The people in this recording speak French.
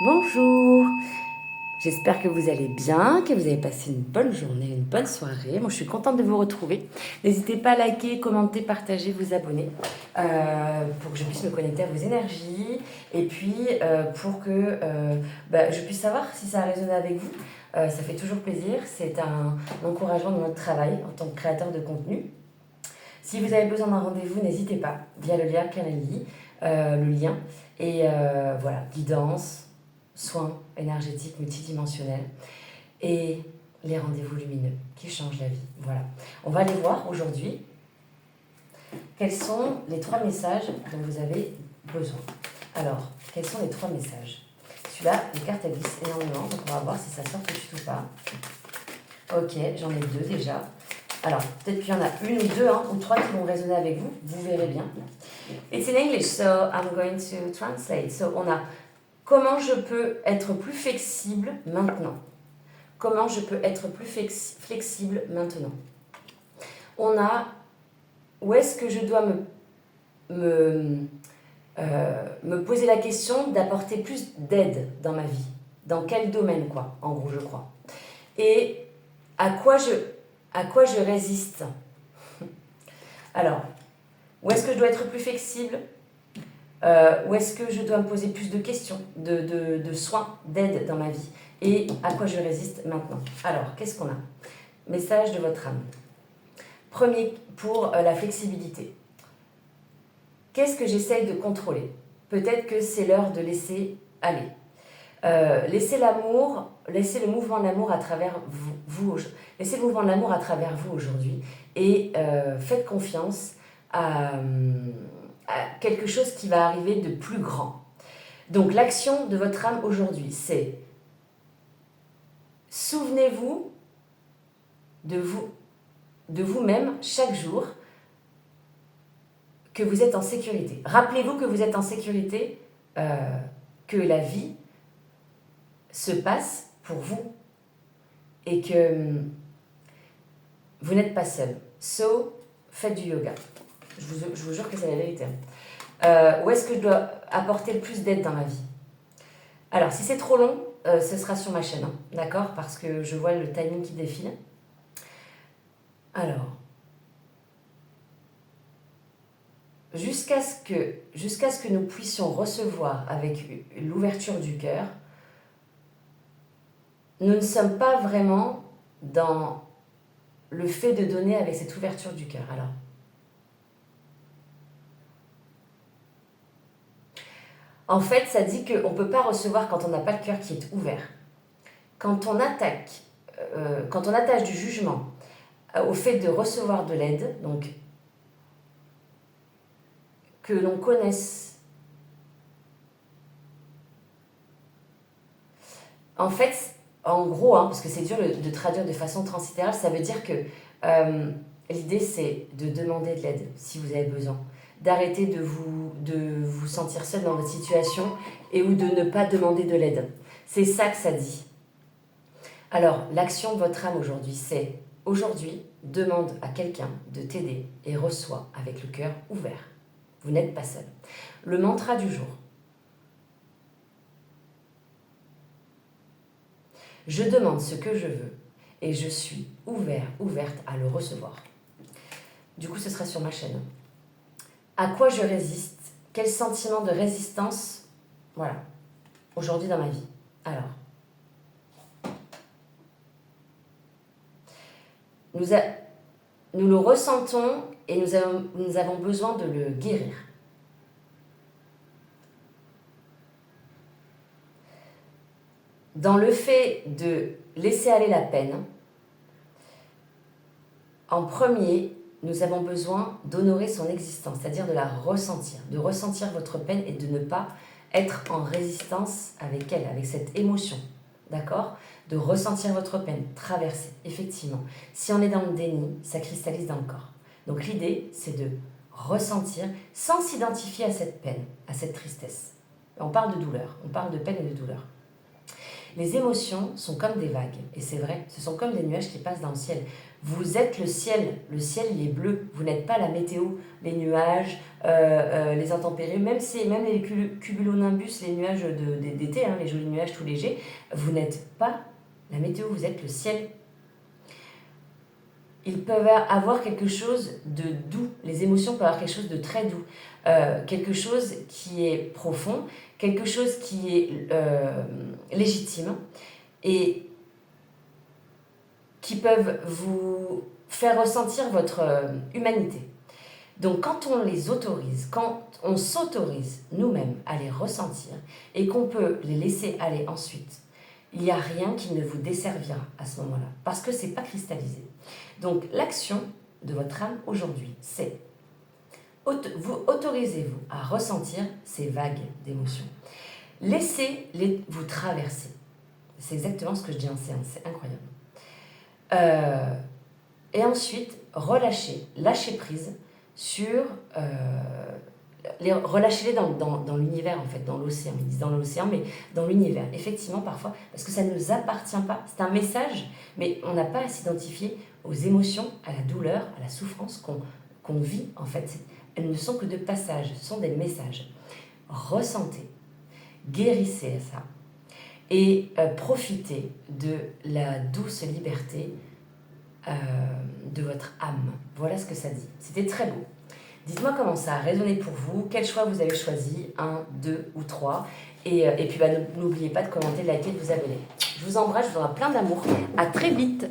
Bonjour, j'espère que vous allez bien, que vous avez passé une bonne journée, une bonne soirée. Moi, je suis contente de vous retrouver. N'hésitez pas à liker, commenter, partager, vous abonner pour que je puisse me connecter à vos énergies et puis pour que je puisse savoir si ça a résonné avec vous. Ça fait toujours plaisir, c'est un encouragement dans notre travail en tant que créateur de contenu. Si vous avez besoin d'un rendez-vous, n'hésitez pas via le lien Calendly, le lien. Et voilà, guidance, soins énergétiques multidimensionnels et les rendez-vous lumineux qui changent la vie. Voilà. On va aller voir aujourd'hui quels sont les 3 messages dont vous avez besoin. Alors, quels sont les 3 messages? Celui-là, les cartes elles glissent énormément, donc on va voir si ça sort tout de suite ou pas. Ok, j'en ai 2 déjà. Alors, peut-être qu'il y en a 1 ou 2 ou 3 qui vont résonner avec vous, vous verrez bien. It's in English, so I'm going to translate. So, on a comment je peux être plus flexible maintenant. Comment je peux être plus flexible maintenant. On a où est-ce que je dois me poser la question d'apporter plus d'aide dans ma vie. Dans quel domaine, quoi, en gros, je crois. Et à quoi je résiste. Alors, où est-ce que je dois être plus flexible? Où est-ce que je dois me poser plus de questions, de soins, d'aide dans ma vie? Et à quoi je résiste maintenant? Alors, qu'est-ce qu'on a? Message de votre âme. Premier, pour la flexibilité. Qu'est-ce que j'essaye de contrôler? Peut-être que c'est l'heure de laisser aller. Laissez l'amour, laissez le mouvement de l'amour à travers vous laissez le mouvement de l'amour à travers vous aujourd'hui et faites confiance à quelque chose qui va arriver de plus grand. Donc l'action de votre âme aujourd'hui, c'est souvenez-vous de vous-même chaque jour que vous êtes en sécurité. Rappelez-vous que vous êtes en sécurité, que la vie se passe pour vous et que vous n'êtes pas seul. So, faites du yoga. Je vous jure que c'est la vérité. Où est-ce que je dois apporter le plus d'aide dans ma vie? Alors, si c'est trop long, ce sera sur ma chaîne, d'accord? Parce que je vois le timing qui défile. Alors, jusqu'à ce que nous puissions recevoir avec l'ouverture du cœur, nous ne sommes pas vraiment dans le fait de donner avec cette ouverture du cœur. Alors, en fait, ça dit qu'on ne peut pas recevoir quand on n'a pas le cœur qui est ouvert. Quand on attache du jugement au fait de recevoir de l'aide, donc que l'on connaisse. En fait, en gros, parce que c'est dur de traduire de façon translitérale, ça veut dire que l'idée c'est de demander de l'aide si vous avez besoin. D'arrêter de vous sentir seul dans votre situation et ou de ne pas demander de l'aide. C'est ça que ça dit. Alors, l'action de votre âme aujourd'hui, c'est aujourd'hui, demande à quelqu'un de t'aider et reçois avec le cœur ouvert. Vous n'êtes pas seul. Le mantra du jour. Je demande ce que je veux et je suis ouverte à le recevoir. Du coup, ce sera sur ma chaîne. À quoi je résiste? Quel sentiment de résistance, voilà, aujourd'hui dans ma vie? Alors, nous le ressentons et nous avons besoin de le guérir. Dans le fait de laisser aller la peine, en premier, nous avons besoin d'honorer son existence, c'est-à-dire de la ressentir, de ressentir votre peine et de ne pas être en résistance avec elle, avec cette émotion, d'accord? De ressentir votre peine, traverser, effectivement. Si on est dans le déni, ça cristallise dans le corps. Donc l'idée, c'est de ressentir sans s'identifier à cette peine, à cette tristesse. On parle de douleur, on parle de peine et de douleur. Les émotions sont comme des vagues, et c'est vrai, ce sont comme des nuages qui passent dans le ciel. Vous êtes le ciel il est bleu, vous n'êtes pas la météo, les nuages, les intempéries, même les cumulonimbus, les nuages d'été, hein, les jolis nuages tout légers, vous n'êtes pas la météo, vous êtes le ciel. Ils peuvent avoir quelque chose de doux, les émotions peuvent avoir quelque chose de très doux, quelque chose qui est profond, quelque chose qui est légitime et qui peuvent vous faire ressentir votre humanité. Donc quand on les autorise, quand on s'autorise nous-mêmes à les ressentir et qu'on peut les laisser aller ensuite, il n'y a rien qui ne vous desservira à ce moment-là, parce que ce n'est pas cristallisé. Donc l'action de votre âme aujourd'hui, c'est vous autorisez-vous à ressentir ces vagues d'émotions. Laissez-les vous traverser. C'est exactement ce que je dis en séance, c'est incroyable. Et ensuite, lâchez prise sur... relâchez-les dans l'univers, en fait, dans l'océan. Ils disent dans l'océan, mais dans l'univers. Effectivement, parfois, parce que ça ne nous appartient pas. C'est un message, mais on n'a pas à s'identifier aux émotions, à la douleur, à la souffrance qu'on vit, en fait. Elles ne sont que de passage, ce sont des messages. Ressentez, guérissez ça et profitez de la douce liberté de votre âme. Voilà ce que ça dit. C'était très beau. Dites-moi comment ça a résonné pour vous, quel choix vous avez choisi, 1, 2 ou 3. Et puis n'oubliez pas de commenter, de liker, de vous abonner. Je vous embrasse, je vous envoie plein d'amour. À très vite.